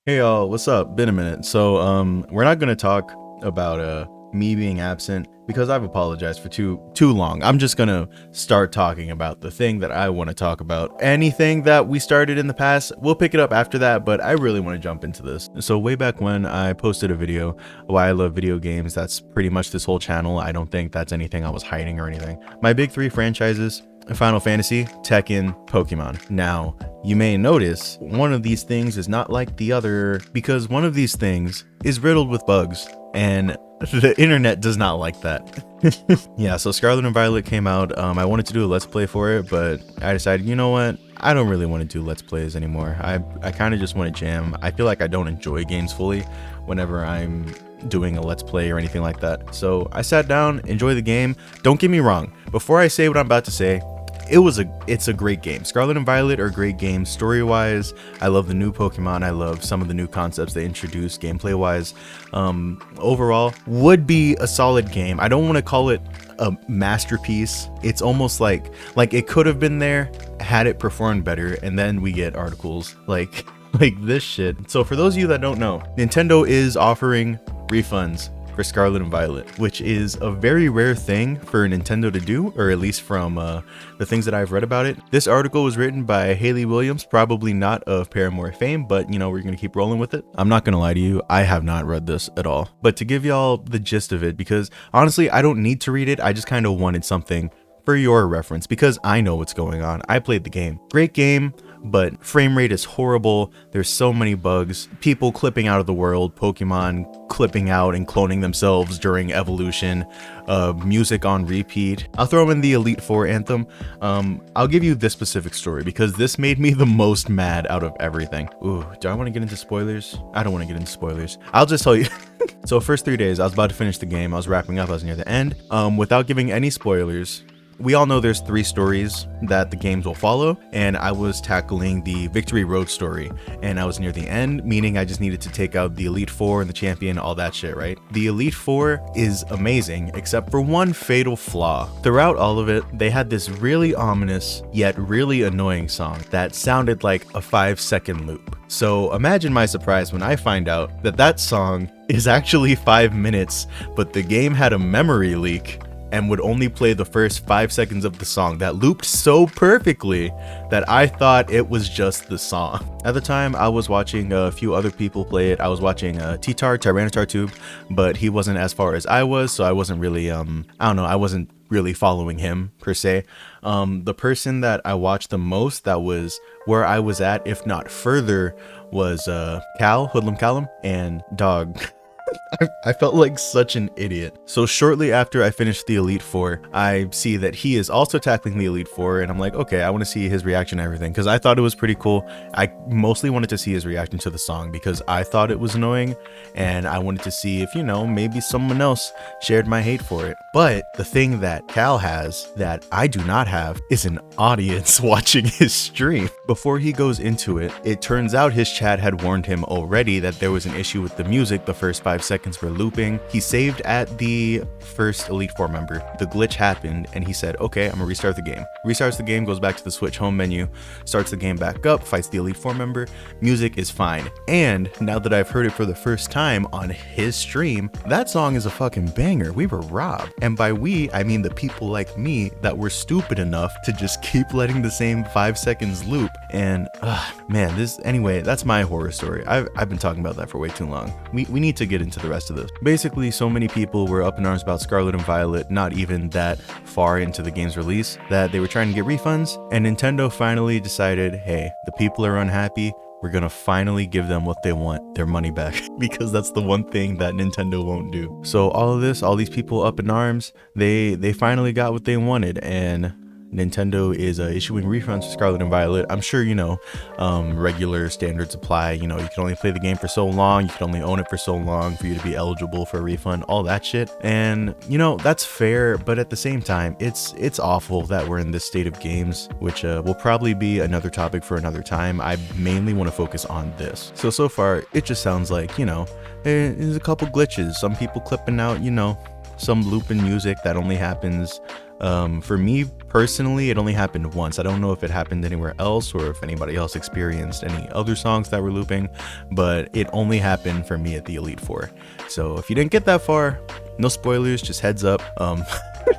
Hey y'all, what's up? Been a minute. We're not gonna talk about me being absent because I've apologized for too long. I'm just gonna start talking about the thing that I want to talk about. Anything that we started in the past, we'll pick it up after that, but I really want to jump into this. So way back when I posted a video why I love video games, that's pretty much this whole channel. I don't think that's anything I was hiding or anything. My big three franchises: Final Fantasy, Tekken, Pokemon. Now, you may notice one of these things is not like the other because one of these things is riddled with bugs, and the internet does not like that. Yeah, so Scarlet and Violet came out. I wanted to do a Let's Play for it, but I decided, you know what? I don't really want to do Let's Plays anymore. I kind of just want to jam. I feel like I don't enjoy games fully whenever I'm doing a Let's Play or anything like that. So I sat down, enjoy the game. Don't get me wrong. Before I say what I'm about to say, it's a great game. Scarlet and Violet are great games story wise. I love the new Pokemon. I love some of the new concepts they introduced gameplay wise. Overall, would be a solid game. I don't want to call it a masterpiece. It's almost like it could have been there had it performed better, and then we get articles like this shit. So for those of you that don't know, Nintendo is offering refunds for Scarlet and Violet, which is a very rare thing for Nintendo to do, or at least from the things that I've read about it. This article was written by Haley Williams, probably not of Paramore fame, but you know, we're gonna keep rolling with it. I'm not gonna lie to you, I have not read this at all. But to give y'all the gist of it, because honestly, I don't need to read it, I just kind of wanted something for your reference because I know what's going on. I played the game. Great game, but frame rate is horrible. There's so many bugs. People clipping out of the world, Pokemon clipping out and cloning themselves during evolution, music on repeat. I'll throw in the Elite Four anthem. I'll give you this specific story because this made me the most mad out of everything. Ooh, do I want to get into spoilers? I don't want to get into spoilers. I'll just tell you. So first 3 days, I was about to finish the game. I was wrapping up. I was near the end. Without giving any spoilers, we all know there's 3 stories that the games will follow, and I was tackling the Victory Road story, and I was near the end, meaning I just needed to take out the Elite Four and the champion, all that shit, right? The Elite Four is amazing, except for one fatal flaw. Throughout all of it, they had this really ominous, yet really annoying song that sounded like a 5-second loop. So imagine my surprise when I find out that that song is actually 5 minutes, but the game had a memory leak and would only play the first 5 seconds of the song that looped so perfectly that I thought it was just the song. At the time, I was watching a few other people play it. I was watching Tyranitar Tube, but he wasn't as far as I was, so I wasn't really, I don't know, I wasn't really following him per se. The person that I watched the most, that was where I was at, if not further, was Hoodlum Callum, and dog. I felt like such an idiot. So shortly after I finished the Elite Four, I see that he is also tackling the Elite Four, and I'm like, okay, I want to see his reaction to everything because I thought it was pretty cool. I mostly wanted to see his reaction to the song because I thought it was annoying, and I wanted to see if, you know, maybe someone else shared my hate for it. But the thing that Cal has that I do not have is an audience watching his stream. Before he goes into it, it turns out his chat had warned him already that there was an issue with the music. The first 5 seconds were looping. He saved at the first Elite Four member. The glitch happened and he said, okay, I'm gonna restart the game. Restarts the game, goes back to the Switch home menu, starts the game back up, fights the Elite Four member. Music is fine. And now that I've heard it for the first time on his stream, that song is a fucking banger. We were robbed. And by we, I mean the people like me that were stupid enough to just keep letting the same 5 seconds loop. And man, anyway, that's my horror story. I've been talking about that for way too long. We need to get into the rest of this. Basically, so many people were up in arms about Scarlet and Violet, not even that far into the game's release, that they were trying to get refunds, and Nintendo finally decided, hey, the people are unhappy, we're gonna finally give them what they want, their money back, because that's the one thing that Nintendo won't do. So all these people up in arms, they finally got what they wanted, and Nintendo is issuing refunds for Scarlet and Violet. I'm sure you know regular standards apply. You know, you can only play the game for so long, you can only own it for so long for you to be eligible for a refund, all that shit. And you know, that's fair, but at the same time, it's awful that we're in this state of games, which will probably be another topic for another time. I mainly want to focus on this. So far, it just sounds like, you know, there's a couple glitches, some people clipping out, you know, some looping music that only happens, for me personally, it only happened once. I don't know if it happened anywhere else or if anybody else experienced any other songs that were looping, but it only happened for me at the Elite Four. So if you didn't get that far, no spoilers, just heads up.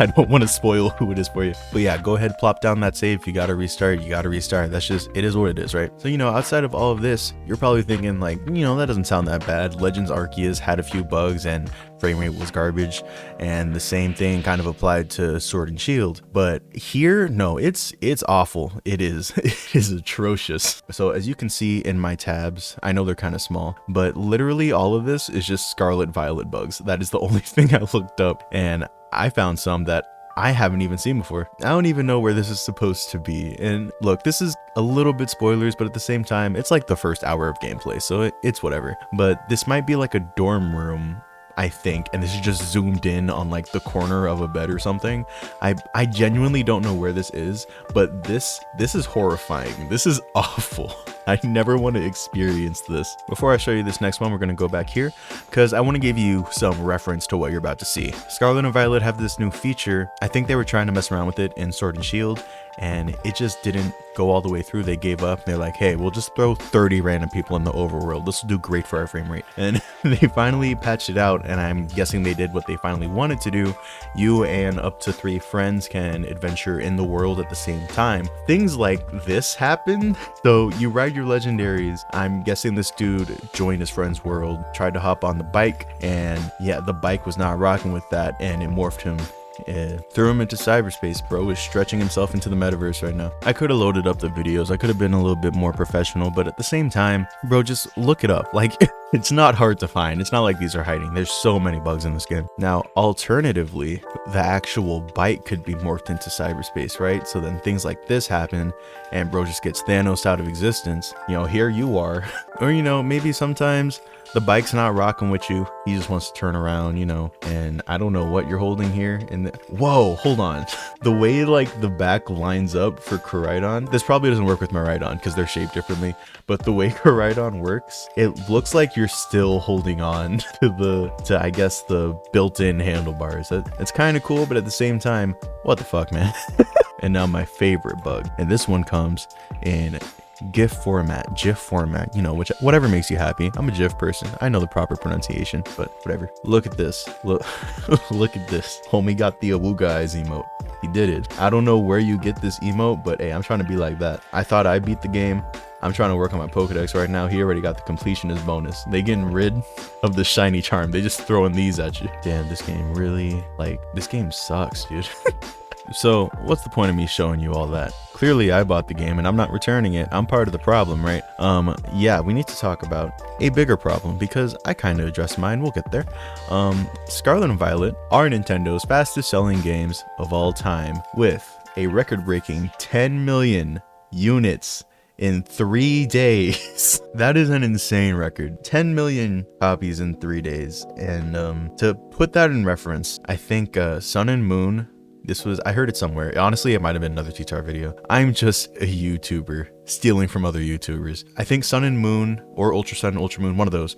I don't want to spoil who it is for you, but yeah, go ahead, plop down that save. If you gotta restart, you gotta restart. That's just, it is what it is, right? So, outside of all of this, you're probably thinking like, that doesn't sound that bad. Legends Arceus had a few bugs and frame rate was garbage, and the same thing kind of applied to Sword and Shield. But here, no, it's awful. It is it is atrocious. So as you can see in my tabs, I know they're kind of small, but literally all of this is just Scarlet Violet bugs. That is the only thing I looked up, and I found some that I haven't even seen before. I don't even know where this is supposed to be. And look, this is a little bit spoilers, but at the same time, it's like the first hour of gameplay, so it's whatever. But this might be like a dorm room, I think, and this is just zoomed in on like the corner of a bed or something. I genuinely don't know where this is, but this is horrifying. This is awful. I never want to experience this. Before I show you this next one, we're going to go back here because I want to give you some reference to what you're about to see. Scarlet and Violet have this new feature. I think they were trying to mess around with it in Sword and Shield, and it just didn't go all the way through. They gave up. They're like, hey, we'll just throw 30 random people in the overworld. This will do great for our frame rate. And they finally patched it out, and I'm guessing they did what they finally wanted to do. You and up to 3 friends can adventure in the world at the same time. Things like this happen. So you ride your legendaries. I'm guessing this dude joined his friend's world, tried to hop on the bike, and yeah, the bike was not rocking with that, and it morphed him. Threw him into cyberspace. Bro is stretching himself into the metaverse right now. I could have loaded up the videos. I could have been a little bit more professional, but at the same time, bro, just look it up. Like, it's not hard to find. It's not like these are hiding. There's so many bugs in this game. Now, alternatively, the actual bike could be morphed into cyberspace, right? So then things like this happen, and bro just gets Thanos out of existence. Here you are. Or, maybe sometimes the bike's not rocking with you. He just wants to turn around, and I don't know what you're holding here. And whoa, hold on. The way like the back lines up for Koraidon, this probably doesn't work with Miraidon because they're shaped differently, but the way Koraidon works, it looks like you're still holding on to I guess the built-in handlebars. It's kind of cool, but at the same time, what the fuck, man? And now my favorite bug, and this one comes in GIF format, whatever makes you happy. I'm a GIF person. I know the proper pronunciation, but whatever. Look at this. Look at this. Homie got the Awooga eyes emote. He did it. I don't know where you get this emote, but hey, I'm trying to be like that. I thought I beat the game. I'm trying to work on my Pokedex right now. He already got the completionist bonus. They getting rid of the shiny charm. They just throwing these at you. Damn, this game really, this game sucks, dude. So what's the point of me showing you all that? Clearly I bought the game and I'm not returning it. I'm part of the problem, right? Yeah, we need to talk about a bigger problem because I kind of addressed mine. We'll get there. Scarlet and Violet are Nintendo's fastest selling games of all time with a record-breaking 10 million units in 3 days. That is an insane record. 10 million copies in 3 days. And to put that in reference, I think Sun and Moon, I heard it somewhere. Honestly, it might have been another TTR video. I'm just a YouTuber stealing from other YouTubers. I think Sun and Moon or Ultra Sun, Ultra Moon, one of those.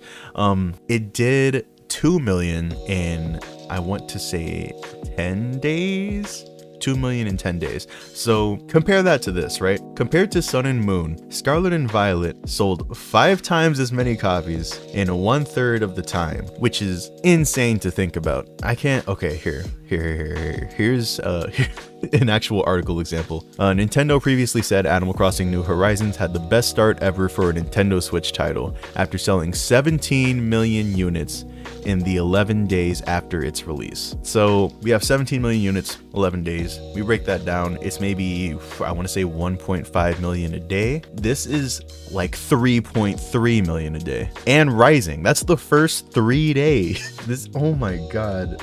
It did 2 million in, I want to say 10 days. 2 million in 10 days. So compare that to this, right? Compared to Sun and Moon, Scarlet and Violet sold 5 times as many copies in 1/3 of the time, which is insane to think about. I can't, okay, here's an actual article example. Nintendo previously said Animal Crossing New Horizons had the best start ever for a Nintendo Switch title after selling 17 million units in the 11 days after its release. So we have 17 million units, 11 days. We break that down, it's maybe, I want to say 1.5 million a day. This is like 3.3 million a day and rising. That's the first 3 days. This, oh my god.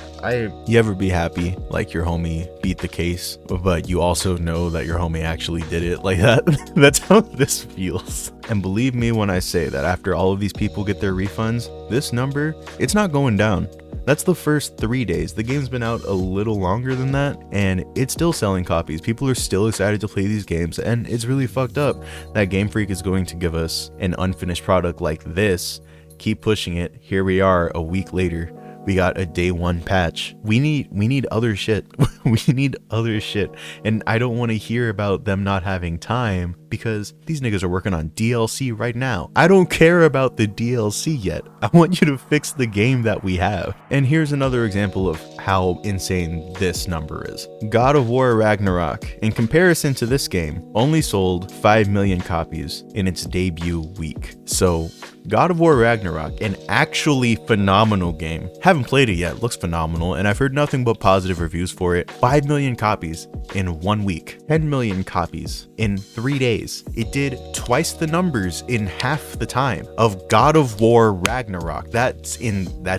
You ever be happy like your homie beat the case, but you also know that your homie actually did it like that? That's how this feels. And believe me when I say that after all of these people get their refunds, this number, it's not going down. That's the first 3 days. The game's been out a little longer than that, and it's still selling copies. People are still excited to play these games, and it's really fucked up that Game Freak is going to give us an unfinished product like this. Keep pushing it. Here we are a week later. We got a day one patch. We need other shit. We need other shit. And I don't want to hear about them not having time because these niggas are working on DLC right now. I don't care about the DLC yet. I want you to fix the game that we have. And here's another example of how insane this number is. God of War Ragnarok, in comparison to this game, only sold 5 million copies in its debut week. So God of War Ragnarok, an actually phenomenal game. Haven't played it yet, looks phenomenal, and I've heard nothing but positive reviews for it. 5 million copies in 1 week. 10 million copies in 3 days. It did twice the numbers in half the time of God of War Ragnarok. That's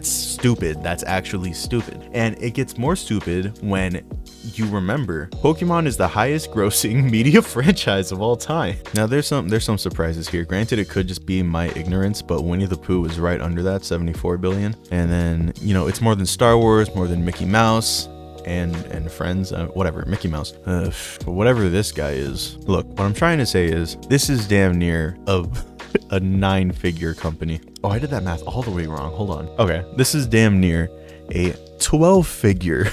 stupid. That's actually stupid. And it gets more stupid when you remember Pokemon is the highest grossing media franchise of all time. Now there's some surprises here. Granted, it could just be my ignorance, but Winnie the Pooh is right under that, 74 billion. And then, you know, it's more than Star Wars, more than Mickey Mouse and Friends, whatever, Mickey Mouse, whatever this guy is. Look, what I'm trying to say is this is damn near a 9-figure company. Oh, I did that math all the way wrong. Hold on. Okay, this is damn near a 12-figure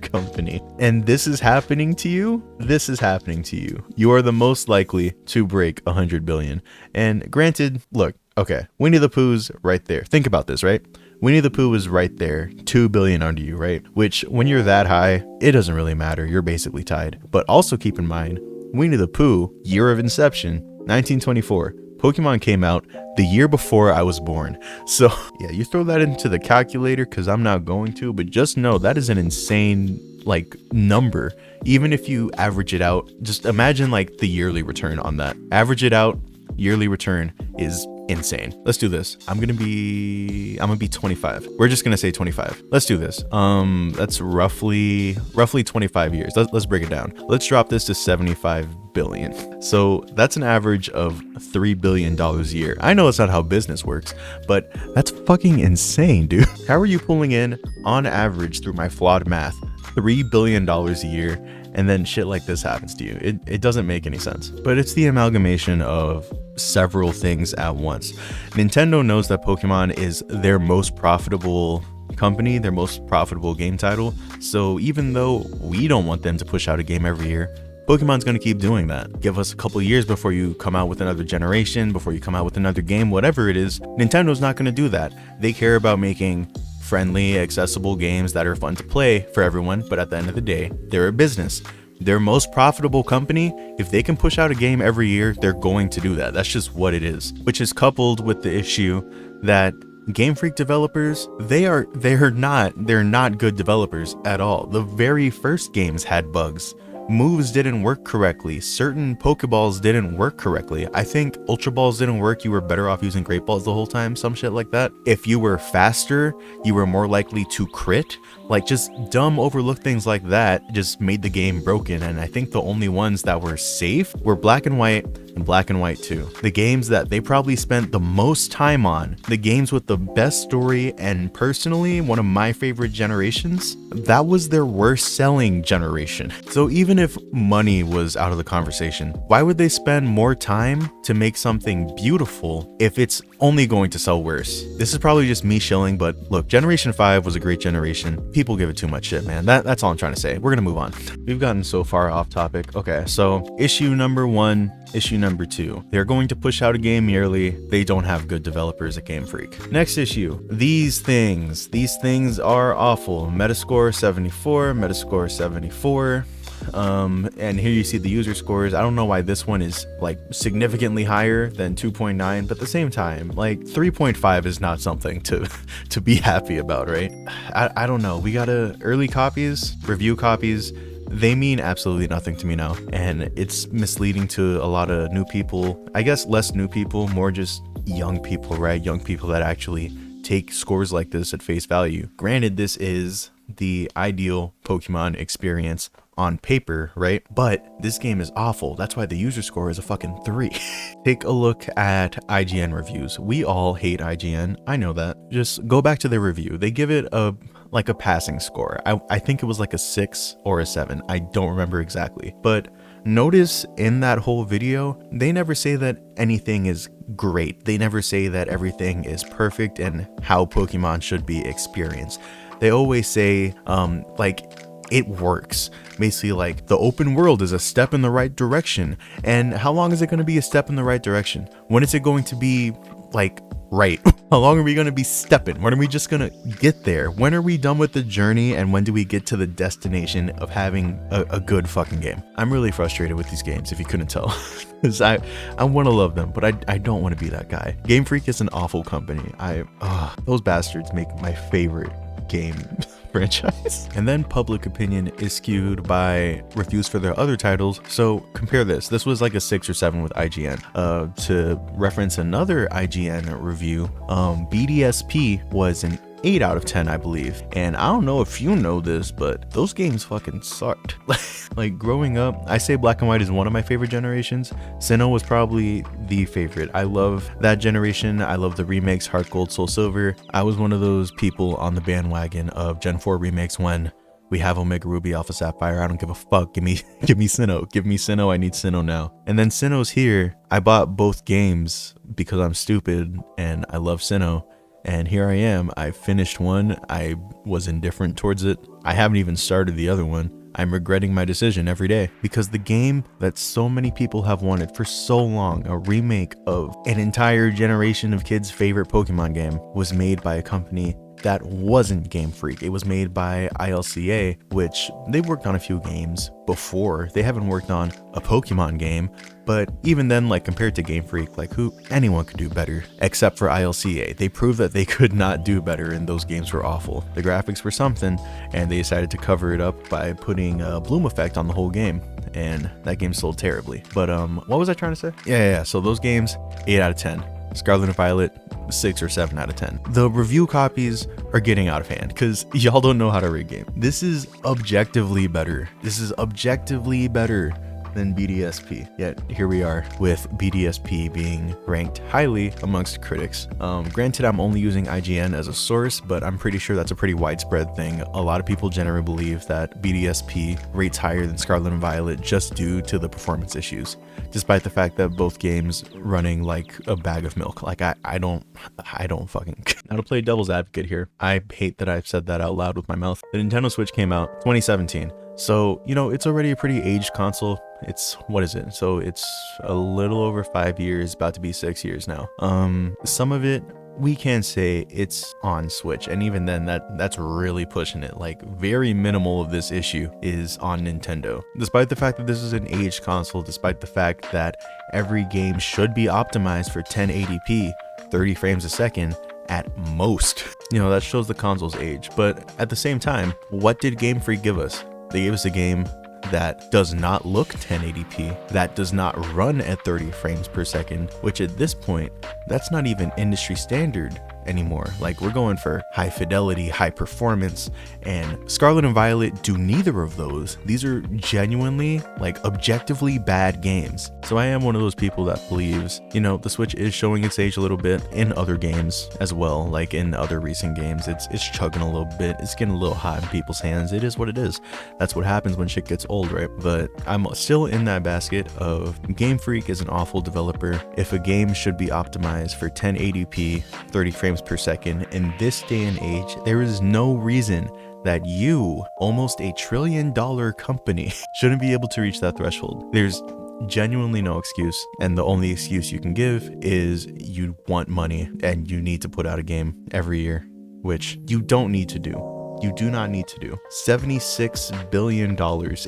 company. And this is happening to you. This is happening to you. You are the most likely to break 100 billion. And granted, look, okay, Winnie the Pooh's right there. Think about this, right? Winnie the Pooh is right there, 2 billion under you, right? Which when you're that high, it doesn't really matter. You're basically tied. But also keep in mind, Winnie the Pooh, year of inception, 1924. Pokemon came out the year before I was born. So yeah, you throw that into the calculator because I'm not going to, but just know that is an insane like number. Even if you average it out, just imagine like the yearly return on that. Average it out, yearly return is insane. Let's do this. I'm gonna be 25. We're just gonna say 25. Let's do this. That's roughly 25 years. Let's break it down. Let's drop this to 75 billion. So that's an average of $3 billion a year. I know that's not how business works, but that's fucking insane, dude. How are you pulling in, on average, through my flawed math, $3 billion a year, and then shit like this happens to you? It doesn't make any sense. But it's the amalgamation of several things at once. Nintendo knows that Pokemon is their most profitable company, their most profitable game title. So even though we don't want them to push out a game every year, Pokemon's going to keep doing that. Give us a couple years before you come out with another generation, before you come out with another game, whatever it is. Nintendo's not going to do that. They care about making friendly, accessible games that are fun to play for everyone, but at the end of the day, they're a business. Their most profitable company, if they can push out a game every year, they're going to do that. That's just what it is. Which is coupled with the issue that Game Freak developers, they're not good developers at all. The very first games had bugs. Moves didn't work correctly. Certain Pokeballs didn't work correctly. I think Ultra Balls didn't work. You were better off using Great Balls the whole time. Some shit like that. If you were faster, you were more likely to crit. Like just dumb overlooked things like that just made the game broken. And I think the only ones that were safe were Black and White and Black and White 2. The games that they probably spent the most time on, the games with the best story, and personally one of my favorite generations, that was their worst selling generation. So even if money was out of the conversation, why would they spend more time to make something beautiful if it's only going to sell worse? This is probably just me shilling, but look, Generation 5 was a great generation. People give it too much shit, man. That's all I'm trying to say. We're gonna move on. We've gotten so far off topic. Okay, so issue number 1, issue number 2. They're going to push out a game yearly. They don't have good developers at Game Freak. Next issue. These things are awful. Metascore 74, Metascore 74. And here you see the user scores. I don't know why this one is like significantly higher than 2.9, but at the same time, like 3.5 is not something to be happy about, right? I don't know. We got early copies, review copies. They mean absolutely nothing to me now, and it's misleading to a lot of new people. I guess less new people, more just young people, right? Young people that actually take scores like this at face value. Granted, this is the ideal Pokemon experience on paper, right? But this game is awful. That's why the user score is a fucking 3. Take a look at IGN reviews. We all hate IGN. I know that. Just go back to their review. They give it a passing score. I think it was like a 6 or a 7. I don't remember exactly. But notice in that whole video, they never say that anything is great. They never say that everything is perfect and how Pokemon should be experienced. They always say, like, it works. Basically, like, the open world is a step in the right direction. And how long is it going to be a step in the right direction? When is it going to be, like, right? How long are we going to be stepping? When are we just going to get there? When are we done with the journey? And when do we get to the destination of having a good fucking game? I'm really frustrated with these games, if you couldn't tell. Because I want to love them, but I don't want to be that guy. Game Freak is an awful company. Those bastards make my favorite game franchise. And then public opinion is skewed by reviews for their other titles. So compare this. This was like a 6 or 7 with IGN. To reference another IGN review, BDSP was an 8 out of 10, I believe. And I don't know if you know this, but those games fucking sucked. Like, growing up, I say Black and White is one of my favorite generations. Sinnoh was probably the favorite. I love that generation. I love the remakes, Heart Gold, Soul Silver. I was one of those people on the bandwagon of Gen 4 remakes when we have Omega Ruby, Alpha Sapphire. I don't give a fuck. Give me Sinnoh. Give me Sinnoh. I need Sinnoh now. And then Sinnoh's here. I bought both games because I'm stupid and I love Sinnoh. And here I am. I finished one. I was indifferent towards it. I haven't even started the other one. I'm regretting my decision every day because the game that so many people have wanted for so long, a remake of an entire generation of kids' favorite Pokemon game, was made by a company that wasn't Game Freak. It was made by ILCA, which they worked on a few games before. They haven't worked on a Pokemon game, but even then, like, compared to Game Freak, like, anyone could do better except for ILCA. They proved that they could not do better, and those games were awful. The graphics were something, and they decided to cover it up by putting a bloom effect on the whole game, and that game sold terribly. But what was I trying to say? Yeah. So those games, 8 out of 10. Scarlet and Violet, 6 or 7 out of 10. The review copies are getting out of hand because y'all don't know how to rate game. This is objectively better. This is objectively better than BDSP. Yet here we are with BDSP being ranked highly amongst critics. Granted, I'm only using IGN as a source, but I'm pretty sure that's a pretty widespread thing. A lot of people generally believe that BDSP rates higher than Scarlet and Violet just due to the performance issues, despite the fact that both games running like a bag of milk. Like, I don't fucking now to play devil's advocate here. I hate that I've said that out loud with my mouth. The Nintendo Switch came out 2017. So, you know, it's already a pretty aged console. What is it? So it's a little over 5 years, about to be 6 years now. Some of it we can say it's on Switch, and even then that's really pushing it. Like, very minimal of this issue is on Nintendo. Despite the fact that this is an aged console, despite the fact that every game should be optimized for 1080p, 30 frames a second at most. You know, that shows the console's age. But at the same time, what did Game Freak give us? They gave us a game that does not look 1080p, that does not run at 30 frames per second, which at this point, that's not even industry standard anymore. Like, we're going for high fidelity, high performance, and Scarlet and Violet do neither of those. These are genuinely, like, objectively bad games. So I am one of those people that believes, you know, the Switch is showing its age a little bit in other games as well. Like in other recent games, it's chugging a little bit. It's getting a little hot in people's hands. It is what it is. That's what happens when shit gets old, right? But I'm still in that basket of Game Freak is an awful developer. If a game should be optimized for 1080p, 30 frames per second in this day and age, there is no reason that you, almost $1 trillion company, shouldn't be able to reach that threshold. There's genuinely no excuse, and the only excuse you can give is you want money and you need to put out a game every year, which you don't need to do. You do not need to do. $76 billion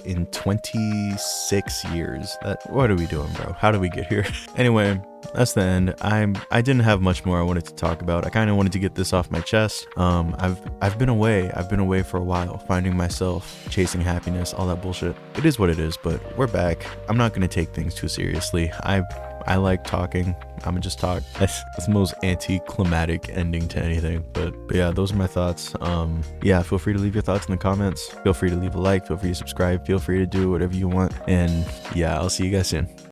in 26 years. What are we doing, bro? How do we get here? Anyway, that's the end. I didn't have much more I wanted to talk about. I kind of wanted to get this off my chest. I've been away. I've been away for a while, finding myself, chasing happiness, all that bullshit. It is what it is, but we're back. I'm not gonna take things too seriously. I like talking. I'm gonna just talk. That's the most anticlimactic ending to anything. But yeah, those are my thoughts. Yeah, feel free to leave your thoughts in the comments. Feel free to leave a like. Feel free to subscribe. Feel free to do whatever you want. And yeah, I'll see you guys soon.